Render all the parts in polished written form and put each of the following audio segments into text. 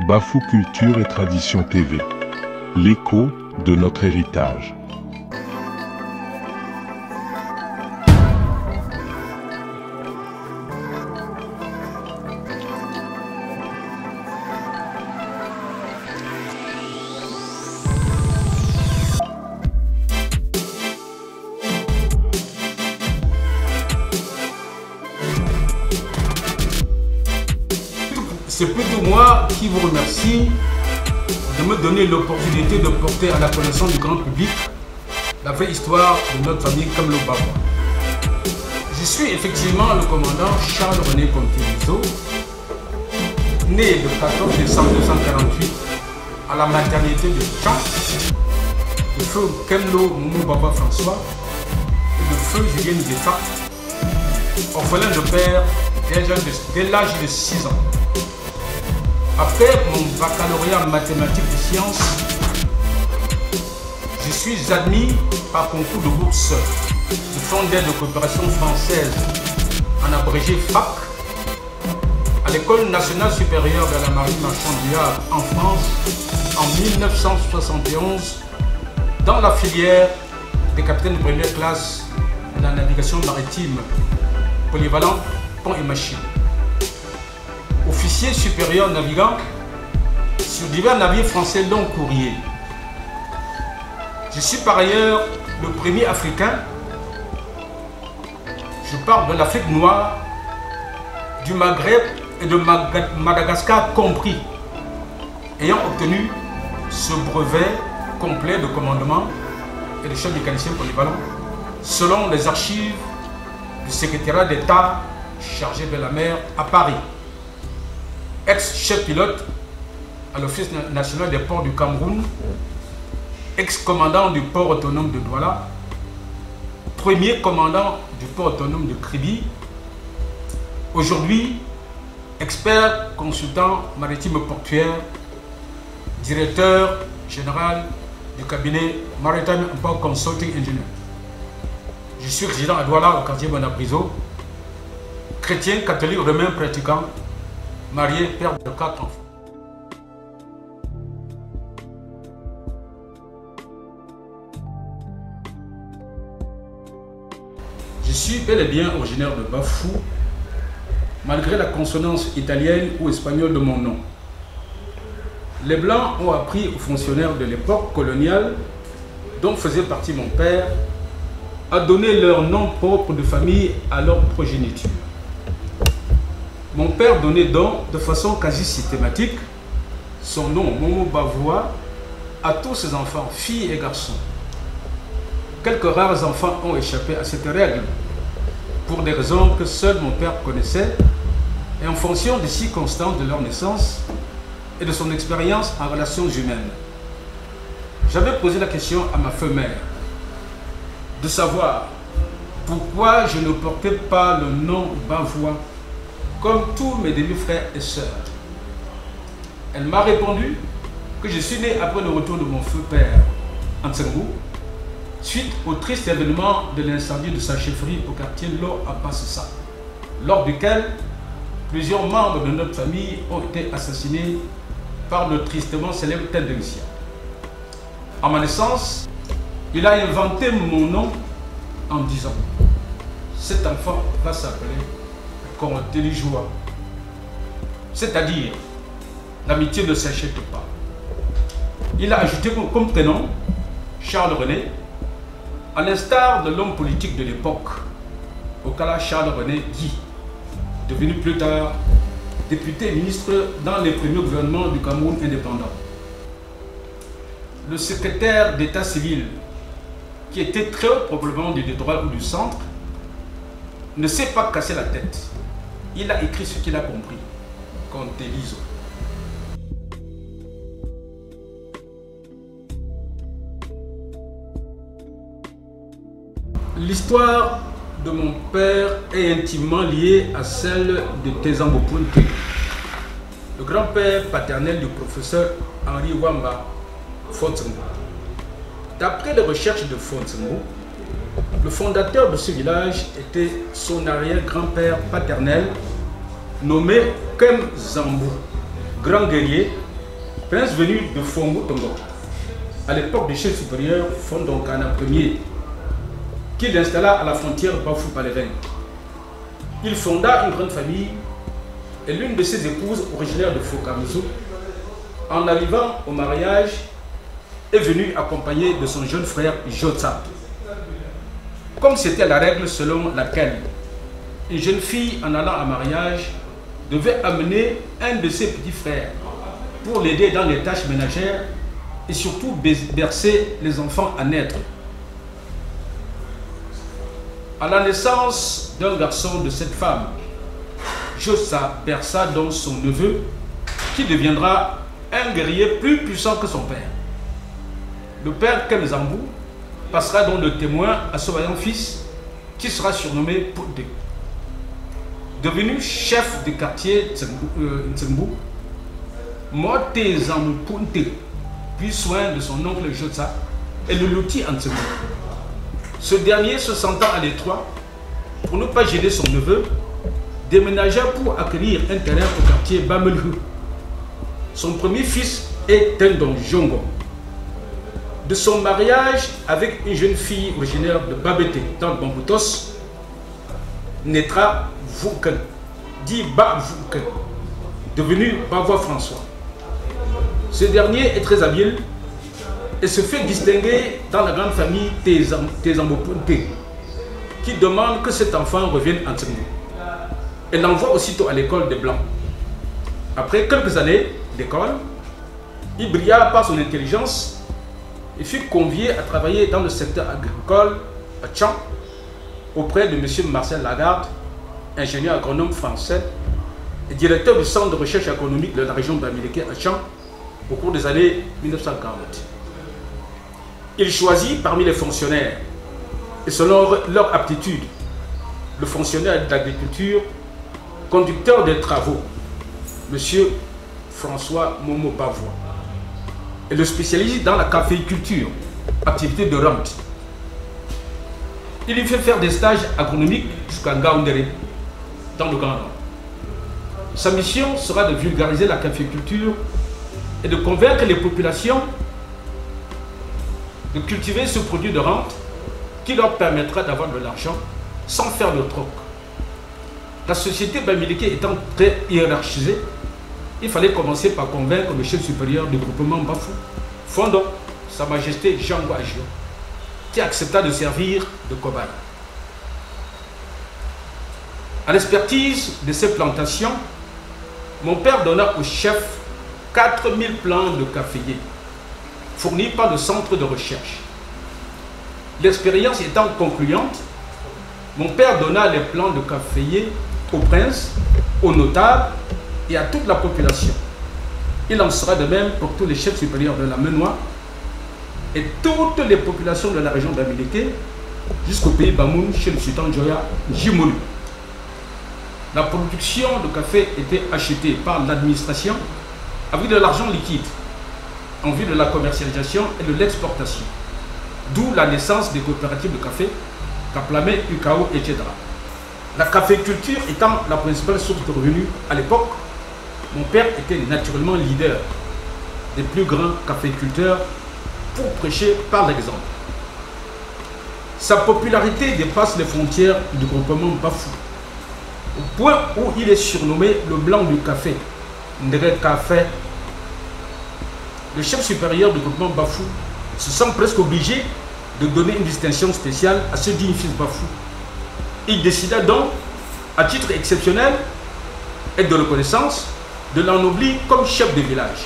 Bafou Culture et Tradition TV, l'écho de notre héritage. C'est plutôt moi qui vous remercie de me donner l'opportunité de porter à la connaissance du grand public la vraie histoire de notre famille Kamelo Bavois. Je suis effectivement le commandant Charles-René Contélizo, né le 14 décembre 1948 à la maternité de Tchan, le feu Kamelo Moumou Bavois François et le feu Julien Défa, orphelin de père dès l'âge de 6 ans. Après mon baccalauréat en mathématiques et sciences, je suis admis par concours de bourse du Fonds d'aide de coopération française, en abrégé FAC, à l'École nationale supérieure de la marine marchande du Havre en France en 1971 dans la filière des capitaines de première classe de la navigation maritime polyvalent pont et machine. Officier supérieur navigant sur divers navires français long courrier. Je suis par ailleurs le premier Africain, je parle de l'Afrique noire, du Maghreb et de Madagascar compris, ayant obtenu ce brevet complet de commandement et de chef mécanicien polyvalent selon les archives du secrétariat d'État chargé de la mer à Paris. Ex-chef pilote à l'Office national des ports du Cameroun, ex-commandant du port autonome de Douala, premier commandant du port autonome de Kribi, aujourd'hui expert consultant maritime portuaire, directeur général du cabinet Maritime Port Consulting Engineer. Je suis résident à Douala, au quartier Bonabriso, chrétien, catholique, romain pratiquant, marié, père de 4 enfants. Je suis bel et bien originaire de Bafou, malgré la consonance italienne ou espagnole de mon nom. Les Blancs ont appris aux fonctionnaires de l'époque coloniale, dont faisait partie mon père, à donner leur nom propre de famille à leur progéniture. Mon père donnait donc de façon quasi systématique son nom Momo Bavois à tous ses enfants, filles et garçons. Quelques rares enfants ont échappé à cette règle pour des raisons que seul mon père connaissait et en fonction des circonstances de leur naissance et de son expérience en relations humaines. J'avais posé la question à ma mère de savoir pourquoi je ne portais pas le nom Bavois comme tous mes demi-frères et sœurs. Elle m'a répondu que je suis né après le retour de mon feu père, Ansengou, suite au triste événement de l'incendie de sa chefferie au quartier Lo à Bassissa, lors duquel plusieurs membres de notre famille ont été assassinés par le tristement célèbre Tendengsia. À ma naissance, il a inventé mon nom en disant « Cet enfant va s'appeler Contélijoa », c'est-à-dire l'amitié ne s'achète pas. Il a ajouté comme prénom Charles-René, à l'instar de l'homme politique de l'époque, Okala Charles-René Guy, devenu plus tard député et ministre dans les premiers gouvernements du Cameroun indépendant. Le secrétaire d'état civil, qui était très probablement du littoral ou du centre, ne s'est pas cassé la tête. Il a écrit ce qu'il a compris, Contélizo. L'histoire de mon père est intimement liée à celle de Tezambo Punte, le grand-père paternel du professeur Henri Wamba Fonsengo. D'après les recherches de Fonsengo, le fondateur de ce village était son arrière-grand-père paternel nommé Kem Zambou, grand guerrier prince venu de Fongo Tongo, à l'époque du chef supérieur Fondonkana Ier, qu'il installa à la frontière Bafou-Palévin. Il fonda une grande famille et l'une de ses épouses, originaire de Fokamoussou, en arrivant au mariage, est venue accompagnée de son jeune frère Jotsa. Comme c'était la règle selon laquelle une jeune fille en allant à mariage devait amener un de ses petits frères pour l'aider dans les tâches ménagères et surtout bercer les enfants à naître. À la naissance d'un garçon de cette femme, Jotsa berça donc son neveu qui deviendra un guerrier plus puissant que son père. Le père Kemzambou passera donc le témoin à son vaillant fils qui sera surnommé Poudé. Devenu chef de quartier Ntsembou, Mote Zampunte puis soin de son oncle Jotsa et le loti Ntsembou. Ce dernier, se sentant à l'étroit, pour ne pas gêner son neveu, déménagea pour acquérir un terrain au quartier Bamelhu. Son premier fils est Tendon Jongo. De son mariage avec une jeune fille originaire de Babete, dans le Bamboutos, naîtra Vouken, dit Ba Vouken, devenu Bavois François. Ce dernier est très habile et se fait distinguer dans la grande famille Tezambopunte, qui demande que cet enfant revienne en Tsembou. Elle l'envoie aussitôt à l'école des Blancs. Après quelques années d'école, il brilla par son intelligence et fut convié à travailler dans le secteur agricole à Tchang auprès de M. Marcel Lagarde, ingénieur agronome français et directeur du centre de recherche agronomique de la région d'Amérique à Tchang au cours des années 1940. Il choisit parmi les fonctionnaires, et selon leur aptitude, le fonctionnaire d'agriculture, conducteur des travaux, M. François Momo Bavois, et le spécialiste dans la caféiculture, activité de rente. Il lui fait faire des stages agronomiques jusqu'à Ngaoundéré, dans le Grand Nord. Sa mission sera de vulgariser la caféiculture et de convaincre les populations de cultiver ce produit de rente qui leur permettra d'avoir de l'argent sans faire de troc. La société bamileke étant très hiérarchisée, il fallait commencer par convaincre le chef supérieur du groupement Bafou, Fondo, Sa Majesté Django Agio, qui accepta de servir de cobaye. À l'expertise de ces plantations, mon père donna au chef 4000 plants de caféiers, fournis par le centre de recherche. L'expérience étant concluante, mon père donna les plants de caféiers au prince, aux notables et à toute la population. Il en sera de même pour tous les chefs supérieurs de la Menois et toutes les populations de la région d'Amileke jusqu'au pays Bamoun chez le sultan Joya Jimolu. La production de café était achetée par l'administration avec de l'argent liquide en vue de la commercialisation et de l'exportation. D'où la naissance des coopératives de café, Kaplamé, Ukao, etc. La caféiculture étant la principale source de revenus à l'époque, mon père était naturellement leader des plus grands caféiculteurs pour prêcher par l'exemple. Sa popularité dépasse les frontières du groupement Bafou, au point où il est surnommé le blanc du café, Ndre Café. Le chef supérieur du groupement Bafou se sent presque obligé de donner une distinction spéciale à ce digne fils Bafou. Il décida donc, à titre exceptionnel et de reconnaissance, de l'ennoblir comme chef de village.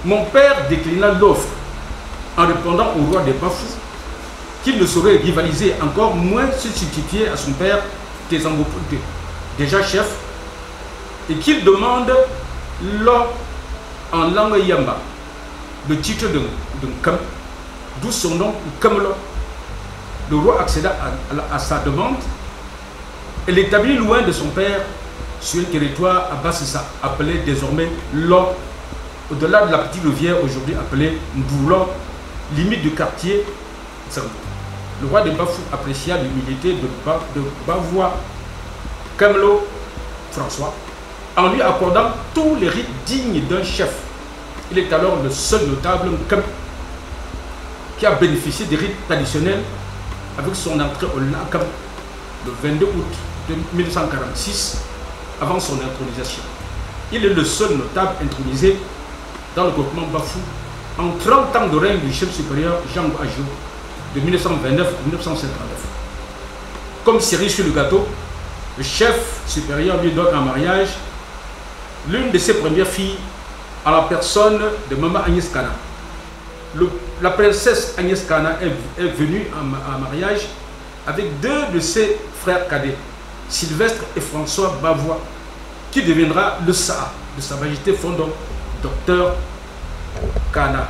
Mon père déclina l'offre en répondant au roi des Bafou qu'il ne saurait rivaliser, encore moins se substituer à son père Tezambopunte, déjà chef, et qu'il demande l'or en langue yamba, le titre de Nkam, d'où son nom Kamlo. Le roi accéda à sa demande et l'établit loin de son père sur un territoire à Bassissa, appelé désormais Lo, au-delà de la petite rivière aujourd'hui appelée Mboulon, limite du quartier Tsangou. Le roi de Bafou apprécia l'humilité de Bavois Kamlo François en lui accordant tous les rites dignes d'un chef Il est alors le seul notable qui a bénéficié des rites traditionnels avec son entrée au Nakam le 22 août 1946 avant son intronisation. Il est le seul notable intronisé dans le groupement Bafou en 30 ans de règne du chef supérieur Jean Ajo de 1929 à 1959. Comme cerise sur le gâteau, le chef supérieur lui donne en mariage l'une de ses premières filles en la personne de Maman Agnès Kana. La princesse Agnès Kana est venue en mariage avec deux de ses frères cadets, Sylvestre et François Bavois, qui deviendra le Saha de Sa Majesté Fondant, Docteur Kana.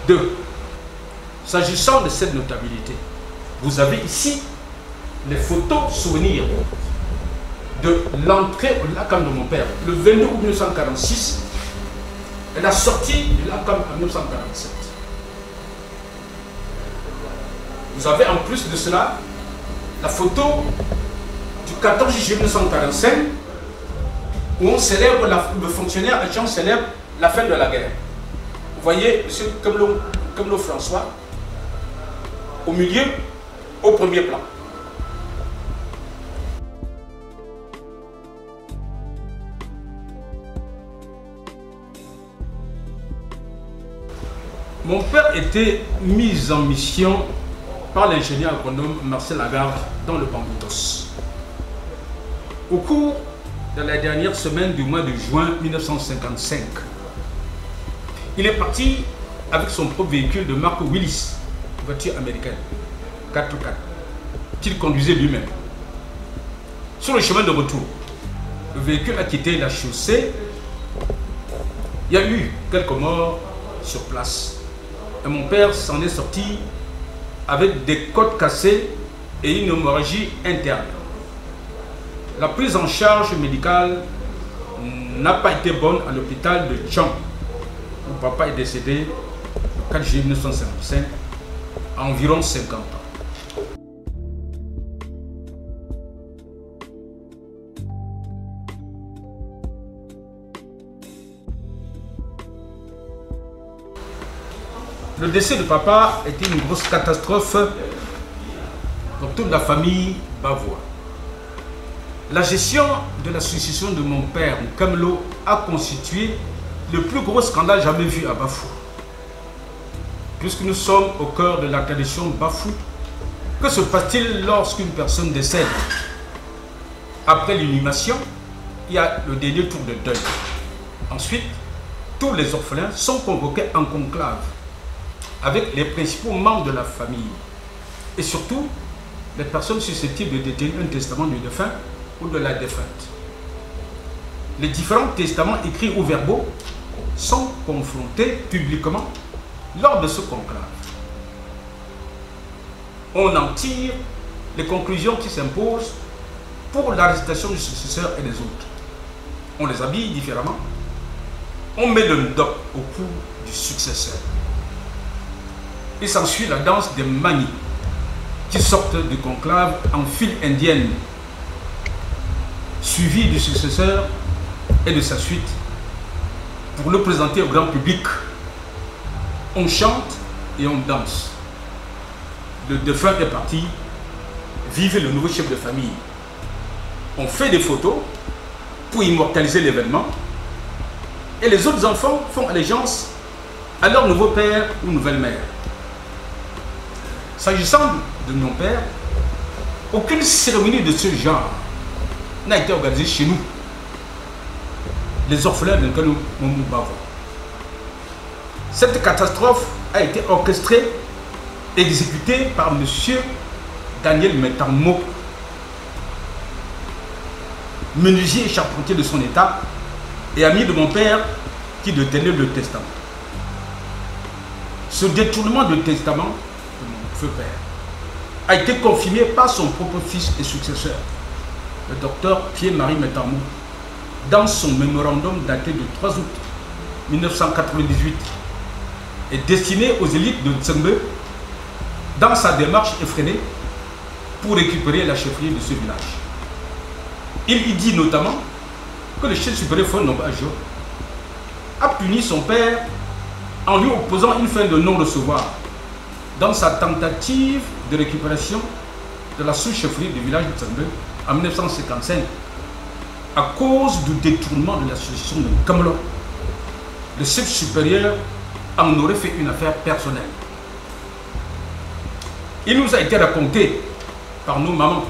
2. S'agissant de cette notabilité, vous avez ici les photos souvenirs de l'entrée au Lakam de mon père, le 22 août 1946, et la sortie du Lakam en 1947. Vous avez en plus de cela la photo du 14 juillet 1945 où on célèbre, le fonctionnaire agent célèbre la fin de la guerre. Vous voyez M. Kemlo François au milieu, au premier plan. Mon père était mis en mission par l'ingénieur agronome Marcel Lagarde dans le Bamboutos. Au cours de la dernière semaine du mois de juin 1955, il est parti avec son propre véhicule de marque Willis, voiture américaine, 4x4, qu'il conduisait lui-même. Sur le chemin de retour, le véhicule a quitté la chaussée. Il y a eu quelques morts sur place. Et mon père s'en est sorti avec des côtes cassées et une hémorragie interne. La prise en charge médicale n'a pas été bonne à l'hôpital de Tchang, où papa est décédé le 4 juillet 1955, à environ 50 ans. Le décès de papa était une grosse catastrophe pour toute la famille Bavois. La gestion de la succession de mon père, Kemlo, a constitué le plus gros scandale jamais vu à Bafou. Puisque nous sommes au cœur de la tradition Bafou, que se passe-t-il lorsqu'une personne décède? Après l'inhumation, il y a le dernier tour de deuil. Ensuite, tous les orphelins sont convoqués en conclave avec les principaux membres de la famille et surtout les personnes susceptibles de détenir un testament du défunt ou de la défunte. Les différents testaments écrits ou verbaux sont confrontés publiquement lors de ce conclave. On en tire les conclusions qui s'imposent pour l'arrestation du successeur et des autres. On les habille différemment. On met le ndoc au cou du successeur. Il s'ensuit la danse des manies qui sortent du conclave en file indienne, suivi du successeur et de sa suite pour le présenter au grand public. On chante et on danse. Le défunt est parti, vive le nouveau chef de famille. On fait des photos pour immortaliser l'événement et les autres enfants font allégeance à leur nouveau père ou nouvelle mère. S'agissant de mon père, aucune cérémonie de ce genre n'a été organisée chez nous, les orphelins de Nkanu Moumou Bavois. Cette catastrophe a été orchestrée, exécutée par M. Daniel Metammo, menuisier et charpentier de son état et ami de mon père qui détenait le testament. Ce détournement de testament de mon feu père a été confirmé par son propre fils et successeur, le docteur Pierre-Marie Metammo, dans son mémorandum daté du 3 août 1998 et destiné aux élites de Tsengbe dans sa démarche effrénée pour récupérer la chefferie de ce village. Il y dit notamment que le chef supérieur Fondong Ajo a puni son père en lui opposant une fin de non-recevoir dans sa tentative de récupération de la sous-chefferie du village de Tsangbe en 1955 à cause du détournement de l'association de Kamelo. Le chef supérieur en aurait fait une affaire personnelle. Il nous a été raconté par nos mamans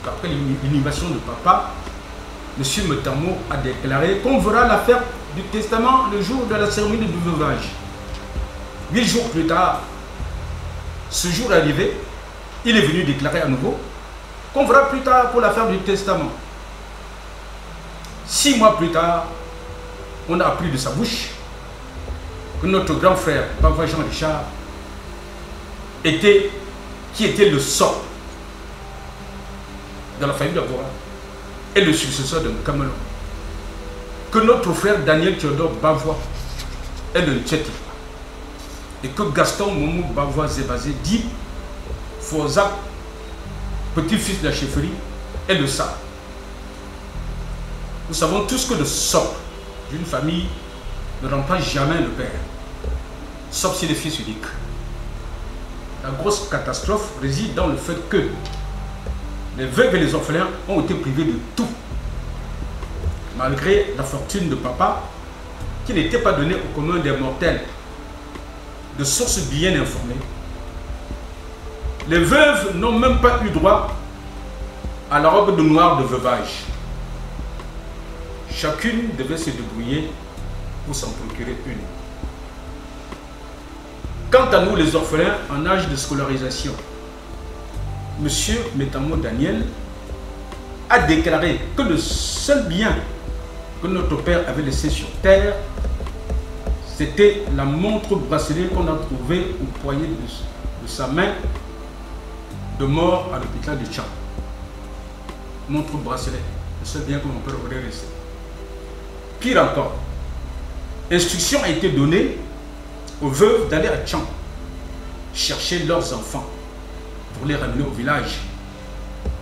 qu'après l'inhumation de papa, M. Metamo a déclaré qu'on verra l'affaire du testament le jour de la cérémonie du veuvage. 8 jours plus tard, ce jour arrivé, il est venu déclarer à nouveau qu'on verra plus tard pour l'affaire du testament. 6 mois plus tard, on a appris de sa bouche que notre grand frère, Bavois Jean Richard, qui était le sort de la famille d'Agora et le successeur de Kamelo. Que notre frère Daniel Théodore Bavois est le Tchéti. Et que Gaston Moumou Bavois Zébazé dit Forzak, petit-fils de la chefferie, est le Sa. Nous savons tous que le sort d'une famille ne remplace jamais le père, sauf si le fils unique. La grosse catastrophe réside dans le fait que les veuves et les orphelins ont été privés de tout, malgré la fortune de papa, qui n'était pas donnée au commun des mortels. De sources bien informées, les veuves n'ont même pas eu droit à la robe de noir de veuvage. Chacune devait se débrouiller pour s'en procurer une. Quant à nous, les orphelins en âge de scolarisation, M. Metamo Daniel a déclaré que le seul bien que notre père avait laissé sur terre, c'était la montre bracelet qu'on a trouvée au poignet de sa main de mort à l'hôpital de Tchang. Montre bracelet, le seul bien que mon père aurait laissé. Pire encore, instruction a été donnée aux veuves d'aller à Tchang chercher leurs enfants pour les ramener au village,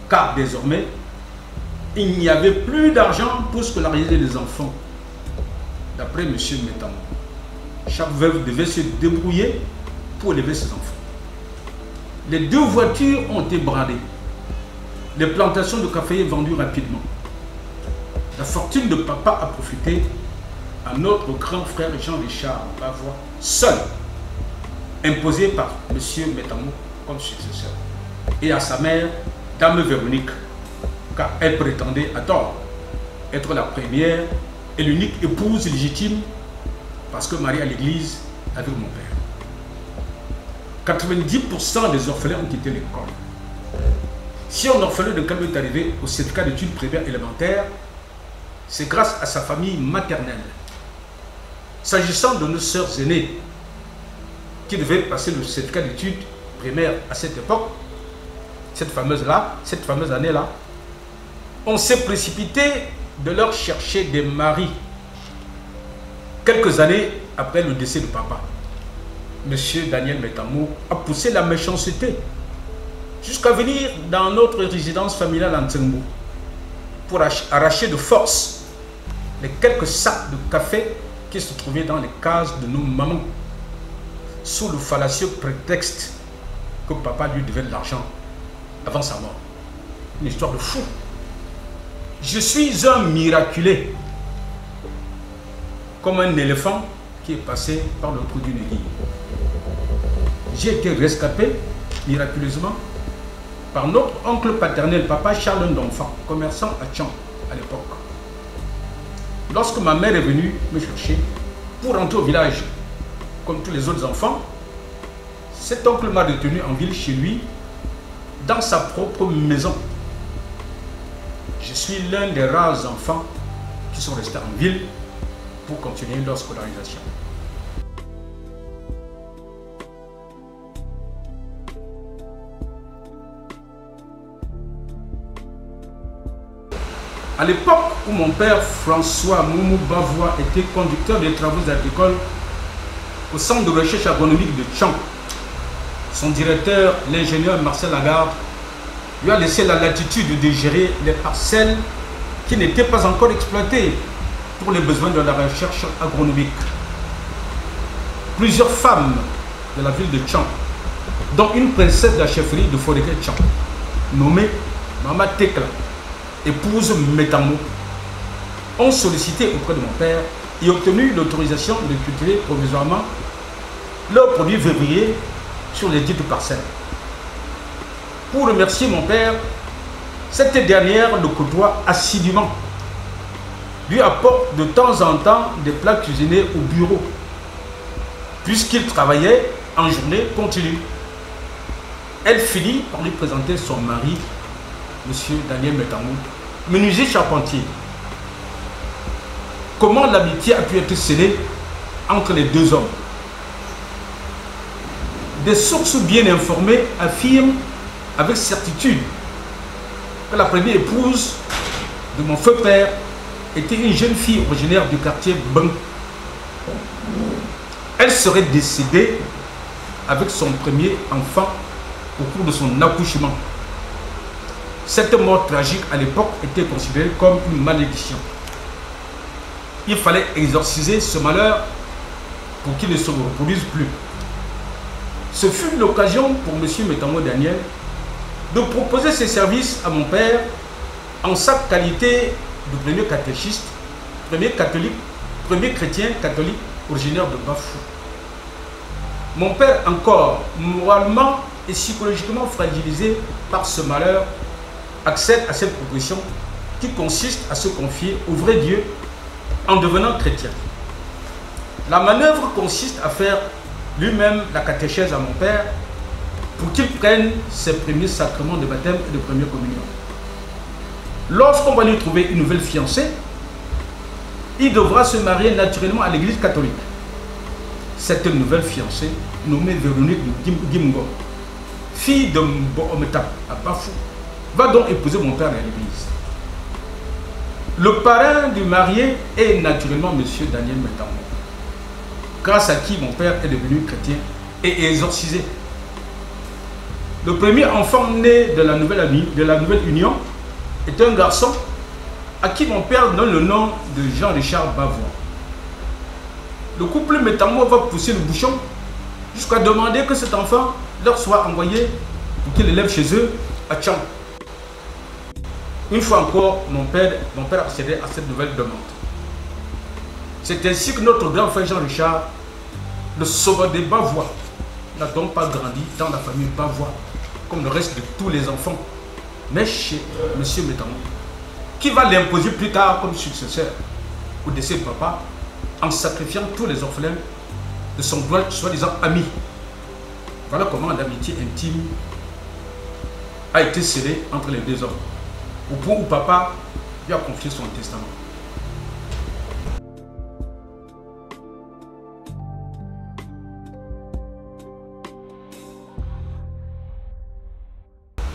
car désormais il n'y avait plus d'argent pour scolariser les enfants. D'après M. Metamo, chaque veuve devait se débrouiller pour élever ses enfants. Les 2 voitures ont été bradées, les plantations de café vendues rapidement. La fortune de papa a profité à notre grand frère Jean-Richard Bavois, seul, imposé par M. Metamo comme successeur, et à sa mère, Dame Véronique, car elle prétendait à tort être la première et l'unique épouse légitime parce que mariée à l'église avec mon père. 90% des orphelins ont quitté l'école. Si un orphelin de Kamelo est arrivé au certificat d'études primaires élémentaires, c'est grâce à sa famille maternelle. S'agissant de nos sœurs aînées qui devaient passer le certificat d'études primaires à cette époque, cette fameuse année-là, on s'est précipité de leur chercher des maris. Quelques années après le décès de papa, M. Daniel Metamo a poussé la méchanceté jusqu'à venir dans notre résidence familiale en Tsengbo pour arracher de force les quelques sacs de café qui se trouvaient dans les cases de nos mamans, sous le fallacieux prétexte que papa lui devait de l'argent avant sa mort. Une histoire de fou. Je suis un miraculé, comme un éléphant qui est passé par le trou d'une aiguille. J'ai été rescapé miraculeusement par notre oncle paternel, papa Charles Ndonfan, commerçant à Tchang à l'époque. Lorsque ma mère est venue me chercher pour rentrer au village, comme tous les autres enfants, cet oncle m'a retenu en ville chez lui, dans sa propre maison. Je suis l'un des rares enfants qui sont restés en ville pour continuer leur scolarisation. À l'époque où mon père François Moumou Bavois était conducteur des travaux agricoles au centre de recherche agronomique de Tchang, son directeur, l'ingénieur Marcel Lagarde, lui a laissé la latitude de gérer les parcelles qui n'étaient pas encore exploitées pour les besoins de la recherche agronomique. Plusieurs femmes de la ville de Tchang, dont une princesse de la chefferie de Foréké Tchang, nommée Mama Tekla, épouse Metamo, ont sollicité auprès de mon père et obtenu l'autorisation de cultiver provisoirement leurs produits vivriers sur les dites parcelles. Pour remercier mon père, cette dernière le côtoie assidûment, lui apporte de temps en temps des plats cuisinés au bureau, puisqu'il travaillait en journée continue. Elle finit par lui présenter son mari, M. Daniel Metamou, menuisier charpentier. Comment l'amitié a pu être scellée entre les deux hommes? Des sources bien informées affirment avec certitude que la première épouse de mon feu père était une jeune fille originaire du quartier Beng. Elle serait décédée avec son premier enfant au cours de son accouchement. Cette mort tragique à l'époque était considérée comme une malédiction. Il fallait exorciser ce malheur pour qu'il ne se reproduise plus. Ce fut l'occasion pour M. Metamo Daniel de proposer ses services à mon père en sa qualité de premier catéchiste, premier catholique, premier chrétien catholique originaire de Bafou. Mon père, encore moralement et psychologiquement fragilisé par ce malheur, accède à cette proposition qui consiste à se confier au vrai Dieu en devenant chrétien. La manœuvre consiste à faire lui-même la catéchèse à mon père pour qu'il prenne ses premiers sacrements de baptême et de première communion. Lorsqu'on va lui trouver une nouvelle fiancée, il devra se marier naturellement à l'église catholique. Cette nouvelle fiancée, nommée Véronique Gimgo, fille de Mboometa à Bafou, va donc épouser mon père à l'église. Le parrain du marié est naturellement M. Daniel Metamou, grâce à qui mon père est devenu chrétien et exorcisé. Le premier enfant né de la nouvelle union est un garçon à qui mon père donne le nom de Jean-Richard Bavois. Le couple Metamou va pousser le bouchon jusqu'à demander que cet enfant leur soit envoyé pour qu'il élève chez eux à Tchang. Une fois encore, mon père a cédé à cette nouvelle demande. C'est ainsi que notre grand frère Jean-Richard, le sauveur des Bavois, n'a donc pas grandi dans la famille Bavois, comme le reste de tous les enfants, mais chez M. Metamou, qui va l'imposer plus tard comme successeur au décès de papa, en sacrifiant tous les orphelins de son soi-disant ami. Voilà comment l'amitié intime a été scellée entre les deux hommes, au point où papa lui a confié son testament.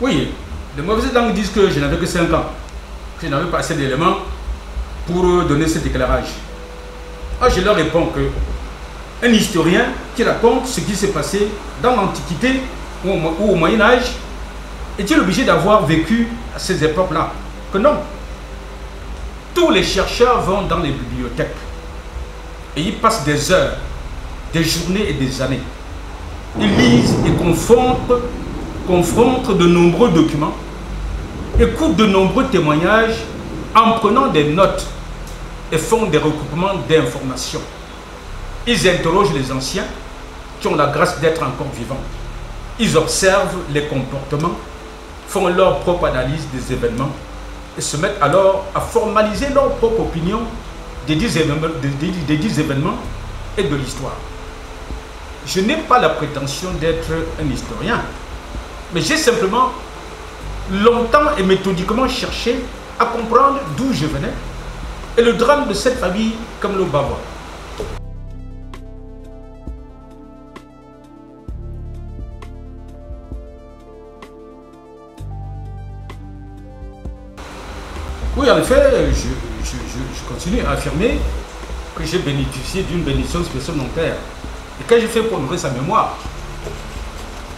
Oui, les mauvaises langues disent que je n'avais que 5 ans, que je n'avais pas assez d'éléments pour donner cet éclairage. Ah, je leur réponds que un historien qui raconte ce qui s'est passé dans l'Antiquité ou au Moyen-Âge est-il obligé d'avoir vécu à ces époques-là? Que non. Tous les chercheurs vont dans les bibliothèques et ils passent des heures, des journées et des années. Ils lisent et confrontent de nombreux documents, écoutent de nombreux témoignages en prenant des notes et font des recoupements d'informations. Ils interrogent les anciens qui ont la grâce d'être encore vivants. Ils observent les comportements, font leur propre analyse des événements et se mettent alors à formaliser leur propre opinion des dix événements et de l'histoire. Je n'ai pas la prétention d'être un historien, mais j'ai simplement longtemps et méthodiquement cherché à comprendre d'où je venais et le drame de cette famille comme le Bavois. Oui, en effet, je continue à affirmer que j'ai bénéficié d'une bénédiction spéciale de mon père. Et quand j'ai fait pour honorer sa mémoire,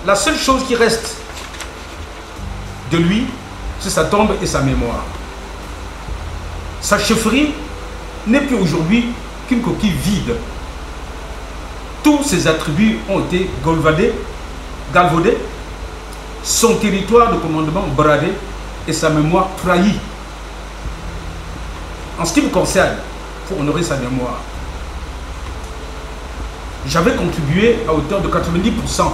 la seule chose qui reste de lui, c'est sa tombe et sa mémoire. Sa chefferie n'est plus aujourd'hui qu'une coquille vide. Tous ses attributs ont été galvaudés, son territoire de commandement bradé et sa mémoire trahie. En ce qui me concerne, pour honorer sa mémoire, j'avais contribué à hauteur de 90%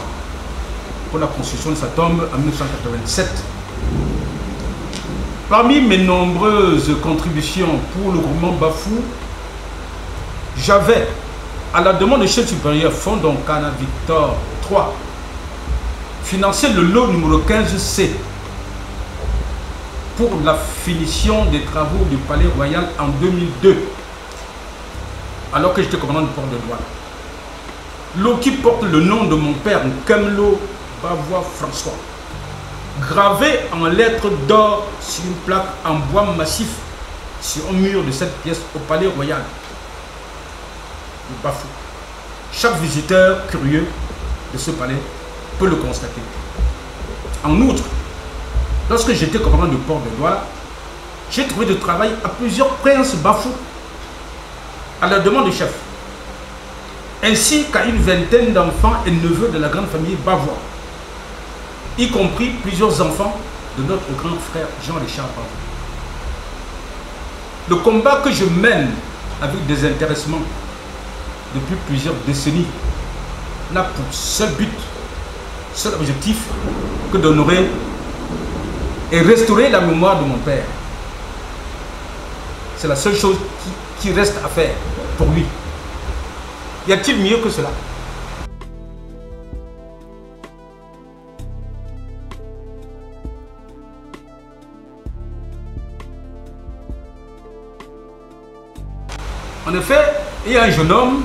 pour la construction de sa tombe en 1987. Parmi mes nombreuses contributions pour le groupement Bafou, j'avais, à la demande du chef supérieur Fonds Donkana Victor III, financé le lot numéro 15C pour la finition des travaux du Palais Royal en 2002, alors que j'étais commandant du port de douane. L'eau qui porte le nom de mon père, Nkemlo Bavois François, gravé en lettres d'or sur une plaque en bois massif sur un mur de cette pièce au Palais Royal de Bafou. Chaque visiteur curieux de ce palais peut le constater. En outre, lorsque j'étais commandant du port de Douala, j'ai trouvé du travail à plusieurs princes Bafou à la demande du chef, ainsi qu'à une vingtaine d'enfants et neveux de la grande famille Bavois, y compris plusieurs enfants de notre grand frère Jean-Richard Bavois. Le combat que je mène avec désintéressement depuis plusieurs décennies n'a pour seul but, seul objectif que d'honorer et restaurer la mémoire de mon père. C'est la seule chose qui reste à faire pour lui. Y a-t-il mieux que cela? En effet, il y a un jeune homme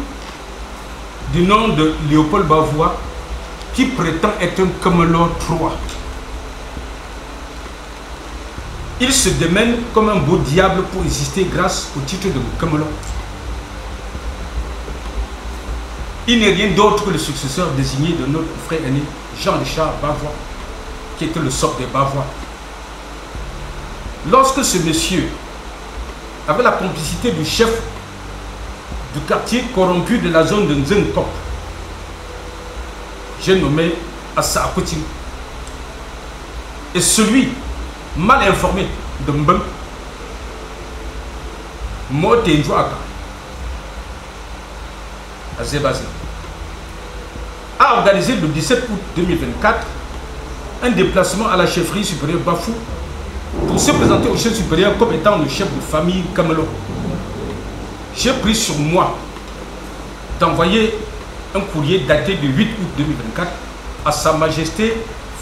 du nom de Léopold Bavois qui prétend être un Camelot III. Il se démène comme un beau diable pour exister grâce au titre de Camelot. Il n'est rien d'autre que le successeur désigné de notre frère aîné Jean-Richard Bavois, qui était le sort des Bavois. Lorsque ce monsieur, avec la complicité du chef du quartier corrompu de la zone de Nzenkop, j'ai nommé Assa Akoutim, et celui mal informé de Mbem, Motenjouaka, à Zébazé, a organisé le 17 août 2024 un déplacement à la chefferie supérieure Bafou pour se présenter au chef supérieur comme étant le chef de famille Camelot. J'ai pris sur moi d'envoyer un courrier daté du 8 août 2024 à Sa Majesté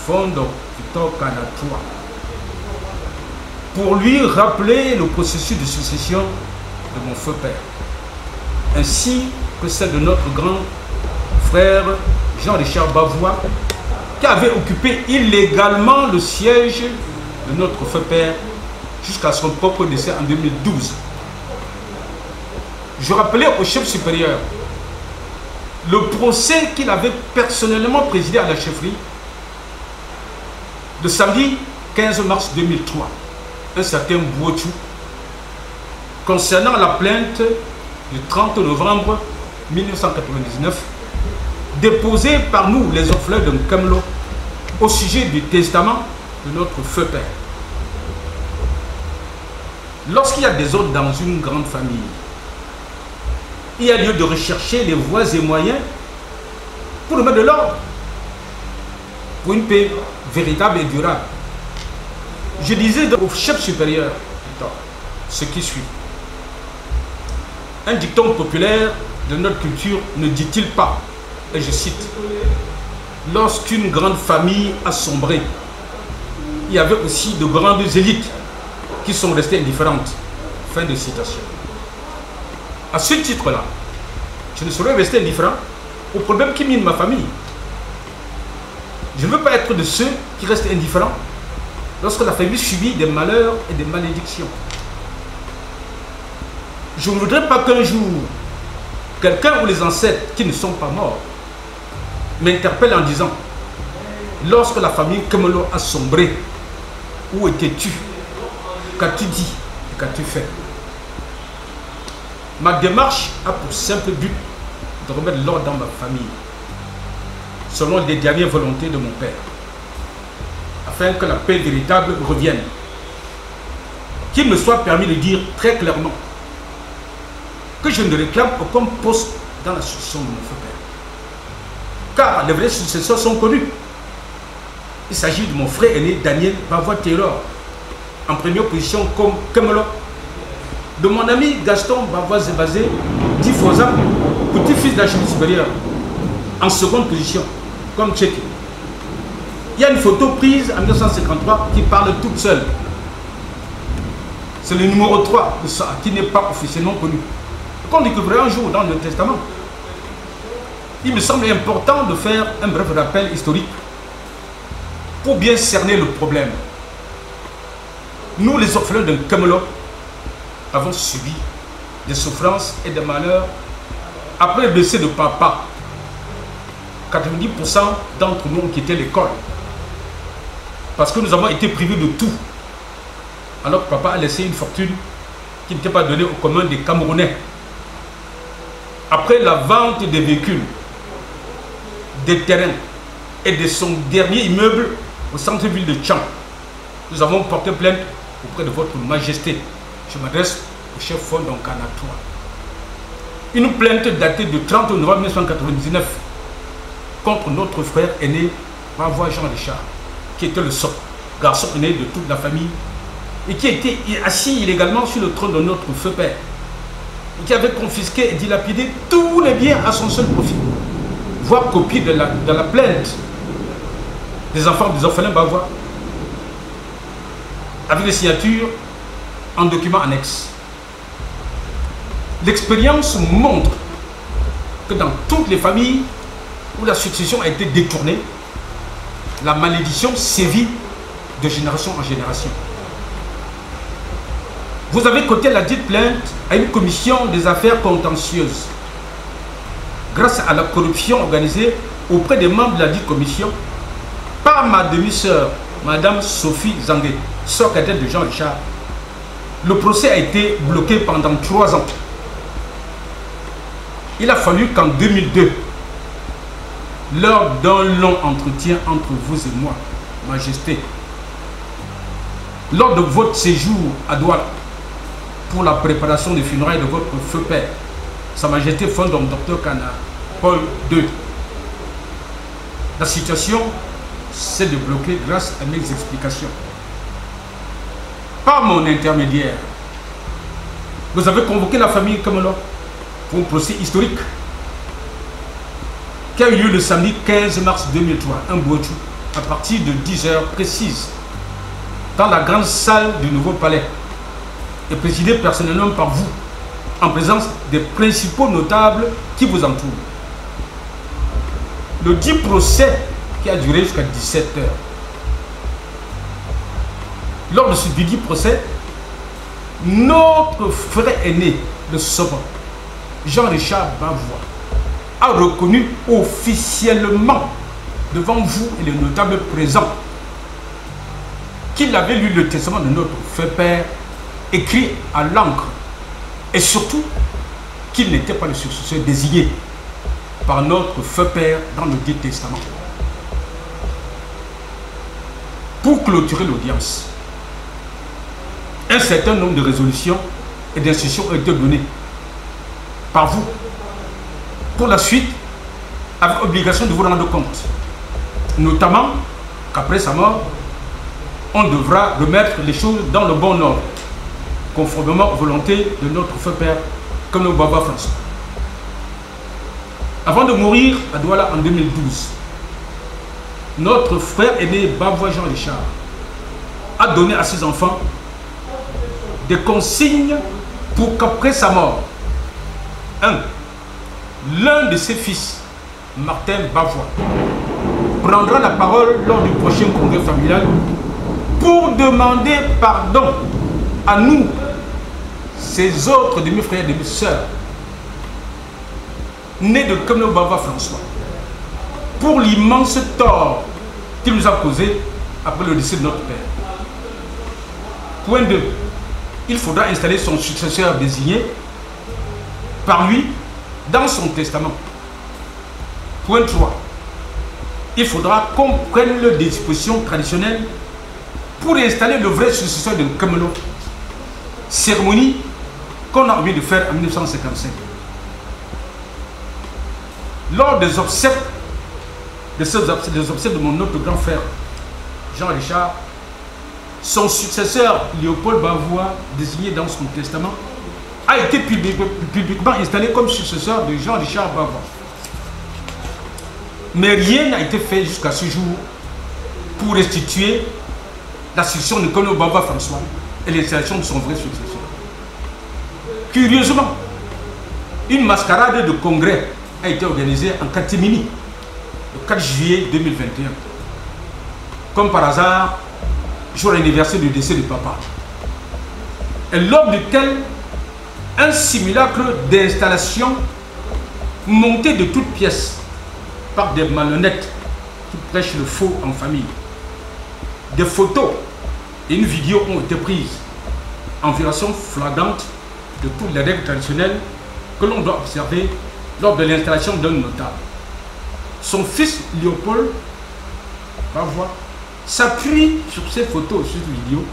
Fonds Victor Kana III pour lui rappeler le processus de succession de mon feu père, ainsi que celle de notre grand frère Jean-Richard Bavois, qui avait occupé illégalement le siège de notre feu père jusqu'à son propre décès en 2012. Je rappelais au chef supérieur le procès qu'il avait personnellement présidé à la chefferie le samedi 15 mars 2003, un certain Bouochou, concernant la plainte du 30 novembre 1999 déposée par nous, les orphelins de Camelot, au sujet du testament de notre feu père. Lorsqu'il y a des ordres dans une grande famille, il y a lieu de rechercher les voies et moyens pour remettre de l'ordre, pour une paix véritable et durable. Je disais au chef supérieur ce qui suit. Un dicton populaire de notre culture ne dit-il pas, et je cite, « Lorsqu'une grande famille a sombré, il y avait aussi de grandes élites qui sont restées indifférentes. » Fin de citation. À ce titre-là, je ne saurais rester indifférent aux problèmes qui minent ma famille. Je ne veux pas être de ceux qui restent indifférents lorsque la famille subit des malheurs et des malédictions. Je ne voudrais pas qu'un jour, quelqu'un ou les ancêtres qui ne sont pas morts m'interpellent en disant « Lorsque la famille Camelot a sombré, où étais-tu? Qu'as-tu dit et qu'as-tu fait ?» Ma démarche a pour simple but de remettre l'ordre dans ma famille, selon les dernières volontés de mon père, afin que la paix véritable revienne. Qu'il me soit permis de dire très clairement que je ne réclame aucun poste dans la succession de mon frère, car les vrais successeurs sont connus. Il s'agit de mon frère aîné Daniel Bavois-Taylor, en première position comme Kemelo, de mon ami Gaston Bavois-Zébazé, dit Fosa, petit-fils d'archevêque supérieur, en seconde position, comme Tchéki. Il y a une photo prise en 1953 qui parle toute seule. C'est le numéro 3 de ça, qui n'est pas officiellement connu, qu'on découvrirait un jour dans le Testament. Il me semble important de faire un bref rappel historique pour bien cerner le problème. Nous, les orphelins de Kemelo, avons subi des souffrances et des malheurs après le décès de papa. 90% d'entre nous ont quitté l'école parce que nous avons été privés de tout, alors que papa a laissé une fortune qui n'était pas donnée au commun des Camerounais. Après la vente des véhicules, des terrains et de son dernier immeuble au centre-ville de Tchang, nous avons porté plainte auprès de votre majesté. Je m'adresse au chef fond d'Onkana 3. Une plainte datée du 30 novembre 1999 contre notre frère aîné Bavois Jean Richard, qui était le seul garçon aîné de toute la famille et qui était assis illégalement sur le trône de notre feu père et qui avait confisqué et dilapidé tous les biens à son seul profit. Voir copie de la plainte des enfants des orphelins Bavois avec les signatures en document annexe. L'expérience montre que dans toutes les familles où la succession a été détournée, la malédiction sévit de génération en génération. Vous avez coté la dite plainte à une commission des affaires contentieuses. Grâce à la corruption organisée auprès des membres de la dite commission par ma demi-sœur, Madame Sophie Zangué, sœur cadette de Jean Richard, le procès a été bloqué pendant 3 ans. Il a fallu qu'en 2002, lors d'un long entretien entre vous et moi, Majesté, lors de votre séjour à Douala, pour la préparation des funérailles de votre feu père, Sa Majesté Fondom Dr Kana Paul II, la situation s'est débloquée grâce à mes explications. Par mon intermédiaire, vous avez convoqué la famille Kemelo pour un procès historique qui a eu lieu le samedi 15 mars 2003, un Bouachou, à partir de 10 h précises, dans la grande salle du nouveau palais, et présidé personnellement par vous, en présence des principaux notables qui vous entourent. Le dit procès qui a duré jusqu'à 17 h. Lors de ce dit procès, notre frère aîné, le Soba, Jean-Richard Bavois, a reconnu officiellement devant vous et les notables présents qu'il avait lu le testament de notre frère père écrit à l'encre et surtout qu'il n'était pas le successeur désigné par notre frère père dans le dit testament. Pour clôturer l'audience, un certain nombre de résolutions et d'instructions ont été données par vous pour la suite, avec obligation de vous rendre compte, notamment qu'après sa mort, on devra remettre les choses dans le bon ordre, conformément aux volontés de notre frère père, comme le Baba François. Avant de mourir à Douala en 2012, notre frère aîné Bavois Jean Richard a donné à ses enfants des consignes pour qu'après sa mort, l'un de ses fils, Martin Bavois, prendra la parole lors du prochain congrès familial pour demander pardon à nous, ses autres demi-frères et demi-sœurs, nés de Kemelo Bavois François, pour l'immense tort qu'il nous a causé après le décès de notre père. Point 2. Il faudra installer son successeur désigné par lui dans son testament. Point 3. Il faudra qu'on prenne les dispositions traditionnelles pour installer le vrai successeur de Nkamelo. Cérémonie qu'on a envie de faire en 1955. Lors des obsèques de mon autre grand frère, Jean-Richard, son successeur, Léopold Bavois, désigné dans son testament, a été publiquement installé comme successeur de Jean-Richard Bavois. Mais rien n'a été fait jusqu'à ce jour pour restituer la succession de Nkamelo Bavois François et l'installation de son vrai successeur. Curieusement, une mascarade de congrès a été organisée en catimini le 4 juillet 2021. Comme par hasard, jour anniversaire du décès du papa. Et lors duquel un simulacre d'installation monté de toutes pièces par des malhonnêtes qui prêchent le faux en famille. Des photos et une vidéo ont été prises en violation flagrante de toutes les règles traditionnelles que l'on doit observer lors de l'installation d'un notable. Son fils Léopold Bavois s'appuie sur ces photos, sur cette vidéo,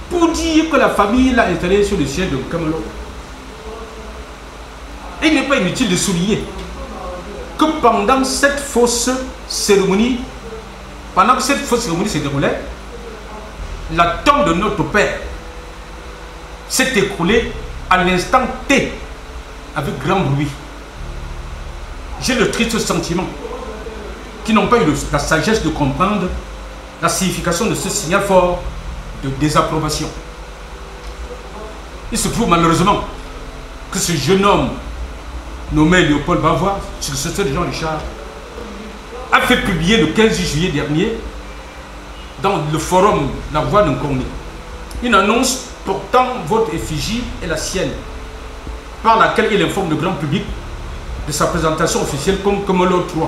pour dire que la famille l'a installé sur le siège de Nkamelo. Il n'est pas inutile de souligner que pendant cette fausse cérémonie, se déroulait, la tombe de notre père s'est écroulée à l'instant T avec grand bruit. J'ai le triste sentiment qu'ils n'ont pas eu la sagesse de comprendre la signification de ce signal fort de désapprobation. Il se trouve malheureusement que ce jeune homme nommé Léopold Bavois, successeur de Jean-Richard, a fait publier le 15 juillet dernier dans le forum La Voix d'un Cornet une annonce portant votre effigie et la sienne, par laquelle il informe le grand public de sa présentation officielle comme Nkamelo III,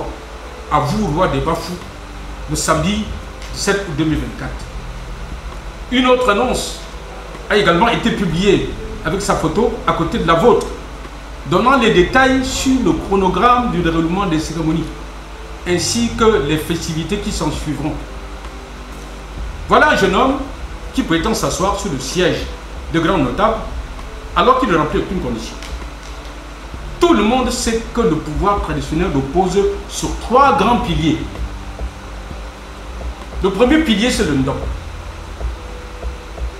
à vous, roi des Bafous, le samedi 7 août 2024. Une autre annonce a également été publiée avec sa photo à côté de la vôtre, donnant les détails sur le chronogramme du déroulement des cérémonies, ainsi que les festivités qui s'en suivront. Voilà un jeune homme qui prétend s'asseoir sur le siège de grands notables alors qu'il ne remplit aucune condition. Tout le monde sait que le pouvoir traditionnel repose sur 3 grands piliers. Le premier pilier, c'est le ndom,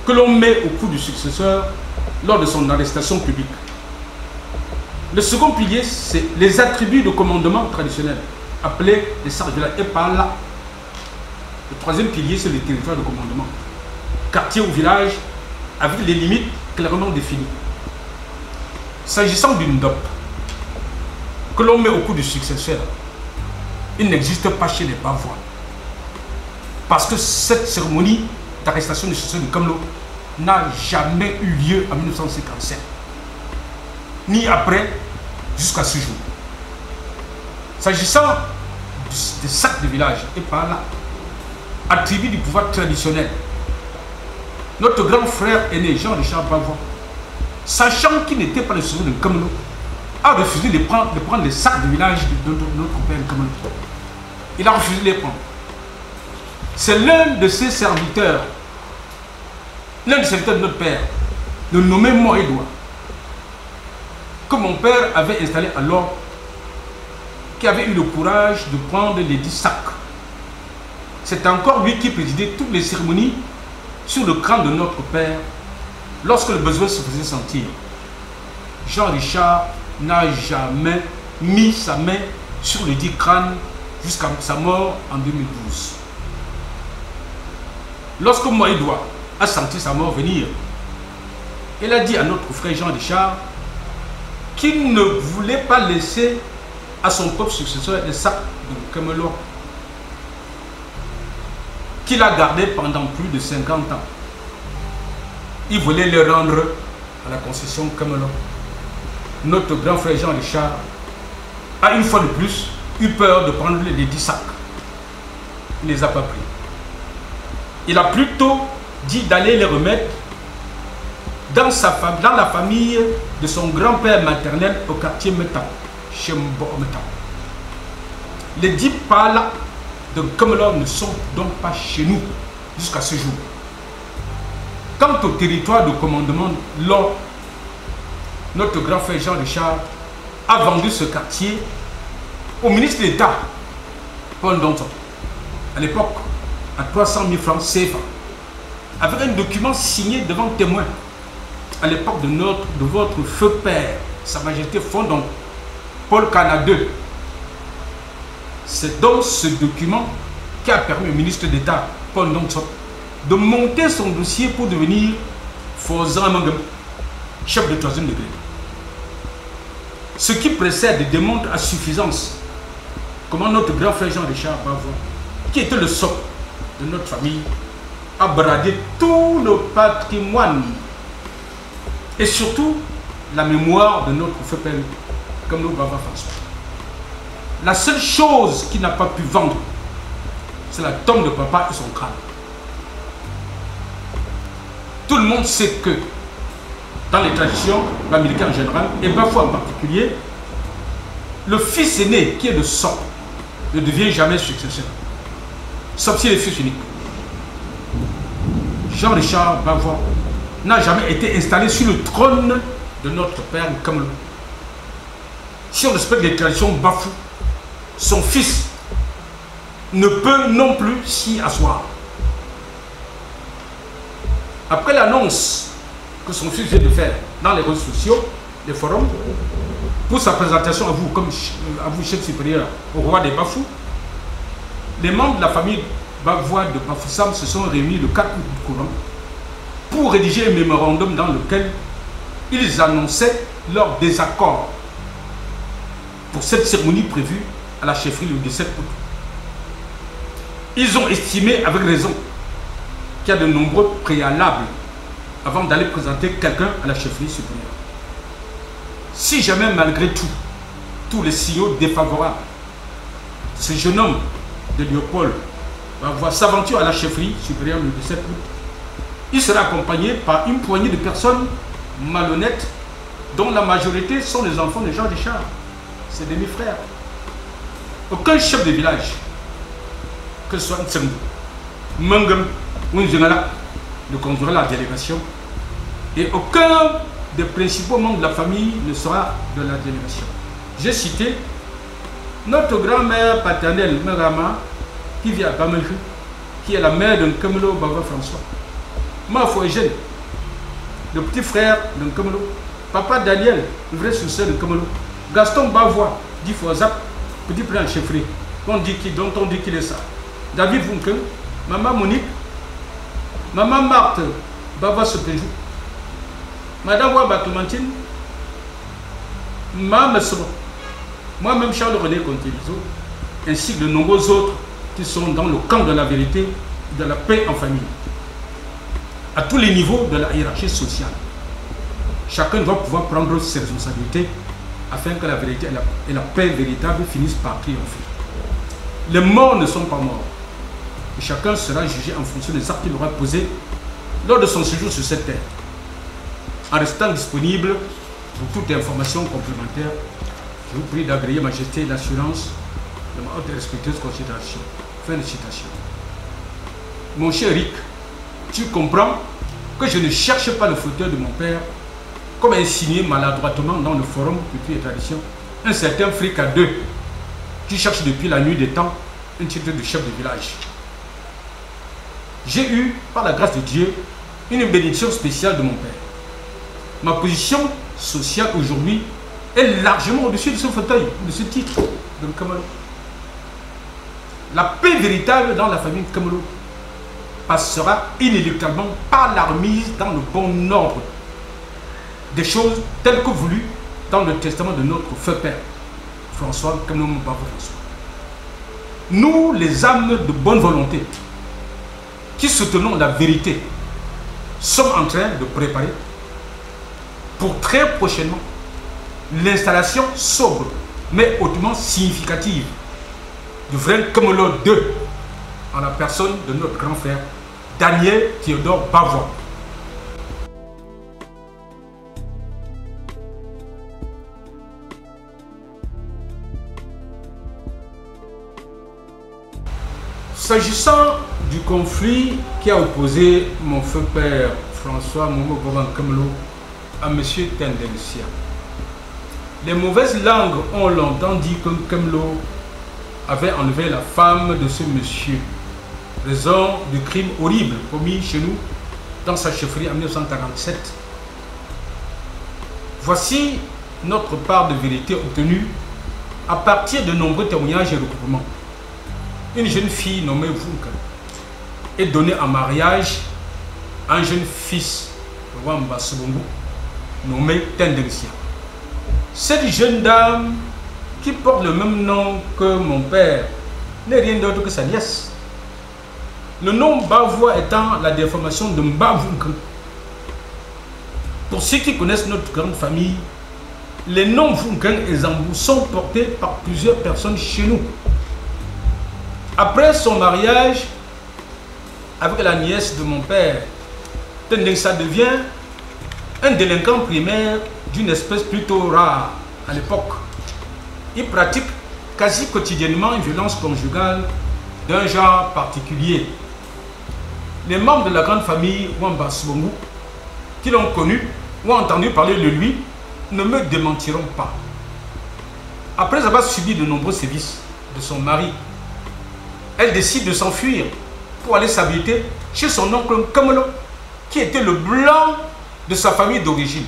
que l'on met au cou du successeur lors de son arrestation publique. Le second pilier, c'est les attributs de commandement traditionnels, appelés les sargela et par là. Le troisième pilier, c'est le territoire de commandement, quartier ou village, avec les limites clairement définies. S'agissant du ndom, que l'on met au cou du successeur, il n'existe pas chez les Bavois. Parce que cette cérémonie d'arrestation du successeur de Nkamelo n'a jamais eu lieu en 1957. Ni après, jusqu'à ce jour. S'agissant des sacs de village, et par là, attribut du pouvoir traditionnel, notre grand frère aîné, Jean-Richard Bavois, sachant qu'il n'était pas le successeur de Nkamelo, a refusé de prendre les sacs de village de notre père Nkamelo. Il a refusé de les prendre. C'est l'un de ses serviteurs, l'un des serviteurs de notre père, le nommé Moïdoua, que mon père avait installé alors, qui avait eu le courage de prendre les 10 sacs. C'est encore lui qui présidait toutes les cérémonies sur le crâne de notre père lorsque le besoin se faisait sentir. Jean-Richard n'a jamais mis sa main sur le dit crâne jusqu'à sa mort en 2012. Lorsque Moïdoua a senti sa mort venir, il a dit à notre frère Jean-Richard qu'il ne voulait pas laisser à son propre successeur les sacs de Nkamelo, qu'il a gardé pendant plus de 50 ans. Il voulait les rendre à la concession Nkamelo. Notre grand frère Jean-Richard a une fois de plus eu peur de prendre les 10 sacs. Il ne les a pas pris. Il a plutôt dit d'aller les remettre dans la famille de son grand-père maternel au quartier Meta, chez Meta. Les 10 pales de Nkamelo ne sont donc pas chez nous jusqu'à ce jour. Quant au territoire de commandement, notre grand frère Jean Richard a vendu ce quartier au ministre d'État, Paul Danton, à l'époque, à 300 000 francs CFA, avec un document signé devant témoin, à l'époque de votre feu père, Sa Majesté Fondant, Paul Cana II. C'est donc ce document qui a permis au ministre d'État, Paul Danton, de monter son dossier pour devenir Fozan Amangam, chef de 3e degré. Ce qui précède démontre à suffisance comment notre grand frère Jean Richard Bavois, qui était le socle de notre famille, a bradé tout le patrimoine et surtout la mémoire de notre feu père Nkamelo Bavois François. La seule chose qu'il n'a pas pu vendre, c'est la tombe de papa et son crâne. Tout le monde sait que dans les traditions américaines en général, et Bafou en particulier, le fils aîné qui est le socle ne devient jamais successeur, sauf s'il est fils unique. Jean-Richard Bavois n'a jamais été installé sur le trône de notre père Nkamelo. Si on respecte les traditions Bafou, son fils ne peut non plus s'y asseoir. Après l'annonce que son fils vient de faire dans les réseaux sociaux, les forums, pour sa présentation à vous, comme à vous, chef supérieur au roi des Bafou, les membres de la famille Bavois de Bafoussam se sont réunis le 4 août courant pour rédiger un mémorandum dans lequel ils annonçaient leur désaccord pour cette cérémonie prévue à la chefferie le 17 août. Ils ont estimé avec raison qu'il y a de nombreux préalables avant d'aller présenter quelqu'un à la chefferie supérieure. Si jamais, malgré tout, tous les signaux défavorables, ce jeune homme de Léopold Bavois s'aventure à la chefferie supérieure le 17 août, il sera accompagné par une poignée de personnes malhonnêtes dont la majorité sont les enfants de Jean Richard, ses demi-frères. Aucun chef de village, que ce soit Ntsengou, Mangam ou Nzengala, ne conduira la délégation et aucun des principaux membres de la famille ne sera de la délégation. J'ai cité notre grand-mère paternelle, Merama, qui vit à Bamelju, qui est la mère de Nkamelo Bavois François. Mafo Eugène, le petit frère de Nkamelo. Papa Daniel, le vrai successeur de Nkamelo. Gaston Bavois, dit Fozap, petit frère en chefferie, dont on dit qu'il est ça. David Vunken, maman Monique, maman Marthe Bavois Sopéjou, madame Wabatumantine, maman Soro, moi-même Charles René Contelizo, ainsi que de nombreux autres qui sont dans le camp de la vérité et de la paix en famille. À tous les niveaux de la hiérarchie sociale, chacun doit pouvoir prendre ses responsabilités afin que la vérité et la paix véritable finissent par triompher. Les morts ne sont pas morts. Et chacun sera jugé en fonction des actes qu'il aura posés lors de son séjour sur cette terre. En restant disponible pour toute information complémentaire, je vous prie d'agréer majesté l'assurance de ma haute et respectueuse considération. Fin de citation. Mon cher Rick, tu comprends que je ne cherche pas le fauteuil de mon père, comme insigné maladroitement dans le forum Culture et Tradition, un certain fric à deux qui cherche depuis la nuit des temps un titre de chef de village. J'ai eu, par la grâce de Dieu, une bénédiction spéciale de mon père. Ma position sociale aujourd'hui est largement au-dessus de ce fauteuil, de ce titre de Nkamelo. La paix véritable dans la famille Nkamelo passera inéluctablement par la remise dans le bon ordre des choses telles que voulues dans le testament de notre feu père, François Nkamelo Bavois François. Nous, les âmes de bonne volonté, qui soutenons la vérité, sommes en train de préparer pour très prochainement l'installation sobre mais hautement significative du vrai Nkamelo II en la personne de notre grand frère Daniel Théodore Bavois. S'agissant du conflit qui a opposé mon feu père François Momo Kamlo à M. Tendensia, les mauvaises langues ont longtemps dit que Kamlo avait enlevé la femme de ce monsieur, raison du crime horrible commis chez nous dans sa chefferie en 1947. Voici notre part de vérité obtenue à partir de nombreux témoignages et recoupements. Une jeune fille nommée Vunka est donnée en mariage à un jeune fils Wamba Sobongo nommé Tendensia. Cette jeune dame qui porte le même nom que mon père n'est rien d'autre que sa nièce. Le nom Bavois étant la déformation de Mbavunka. Pour ceux qui connaissent notre grande famille, les noms Vunkan et Zambou sont portés par plusieurs personnes chez nous. Après son mariage avec la nièce de mon père, Tendensia devient un délinquant primaire d'une espèce plutôt rare à l'époque. Il pratique quasi quotidiennement une violence conjugale d'un genre particulier. Les membres de la grande famille Wamba Sobongo qui l'ont connu ou entendu parler de lui ne me démentiront pas. Après avoir subi de nombreux sévices de son mari, elle décide de s'enfuir pour aller s'habiter chez son oncle Kamlo, qui était le blanc de sa famille d'origine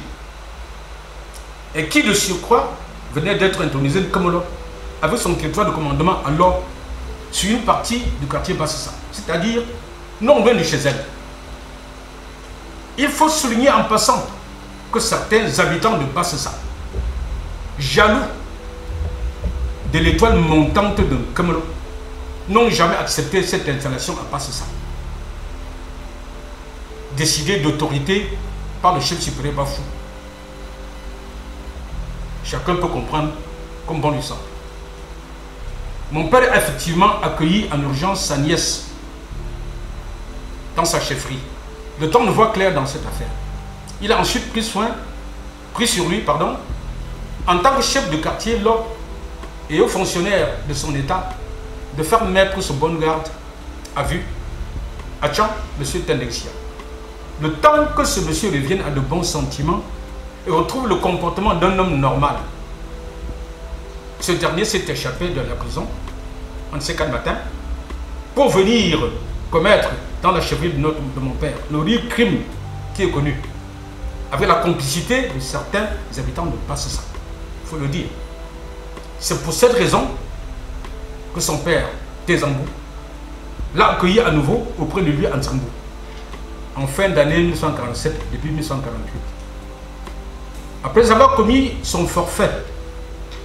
et qui de surcroît venait d'être intronisé de Kamlo avec son territoire de commandement alors sur une partie du quartier Bassassa, c'est-à-dire non loin de chez elle. Il faut souligner en passant que certains habitants de Bassassa, jaloux de l'étoile montante de Kamlo, n'ont jamais accepté cette installation à Bassassa, décidée d'autorité par le chef supérieur Bafou. Chacun peut comprendre comme bon lui semble. Mon père a effectivement accueilli en urgence sa nièce dans sa chefferie. Le temps ne voit clair dans cette affaire. Il a ensuite pris sur lui, en tant que chef de quartier, l'homme et aux fonctionnaires de son état, de faire mettre sous bonne garde à vue à Tchan, M. Tendensia. Le temps que ce monsieur revienne à de bons sentiments et retrouve le comportement d'un homme normal. Ce dernier s'est échappé de la prison, on ne sait quel matin, pour venir commettre dans la chefferie de mon père l'horrible crime qui est connu, avec la complicité de certains habitants de Bassassa. Il faut le dire. C'est pour cette raison que son père, Tezambou, l'a accueilli à nouveau auprès de lui à Nzambou, en fin d'année 1947, depuis 1948. Après avoir commis son forfait,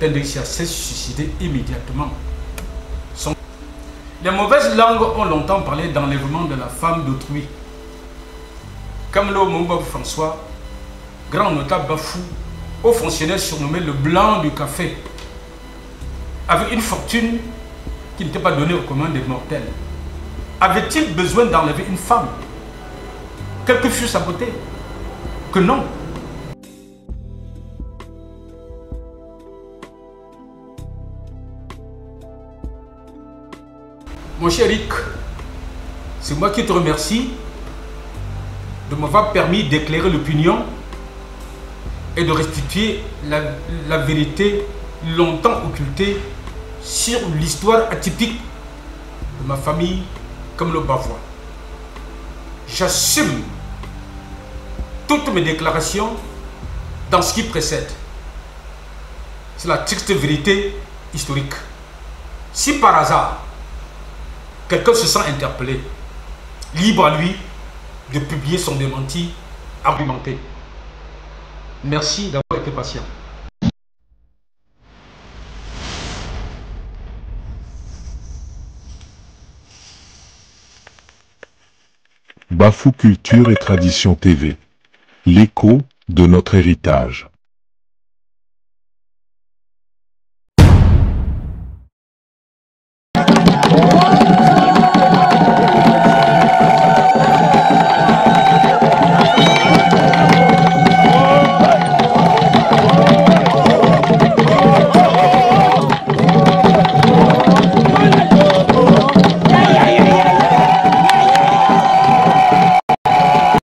Tendensia s'est suicidé immédiatement. Les mauvaises langues ont longtemps parlé d'enlèvement de la femme d'autrui. Kamlo Momo François, grand notable Bafou, haut fonctionnaire surnommé le blanc du café, avec une fortune qui n'était pas donnée aux communs des mortels. Avait-il besoin d'enlever une femme, quelle que fût sa beauté? Que non. Mon cher Eric, c'est moi qui te remercie de m'avoir permis d'éclairer l'opinion et de restituer la vérité longtemps occultée sur l'histoire atypique de ma famille comme le Bavois. J'assume toutes mes déclarations dans ce qui précède. C'est la triste vérité historique. Si par hasard, quelqu'un se sent interpellé, libre à lui de publier son démenti argumenté. Merci d'avoir été patient. Bafou Culture et Tradition TV. L'écho de notre héritage.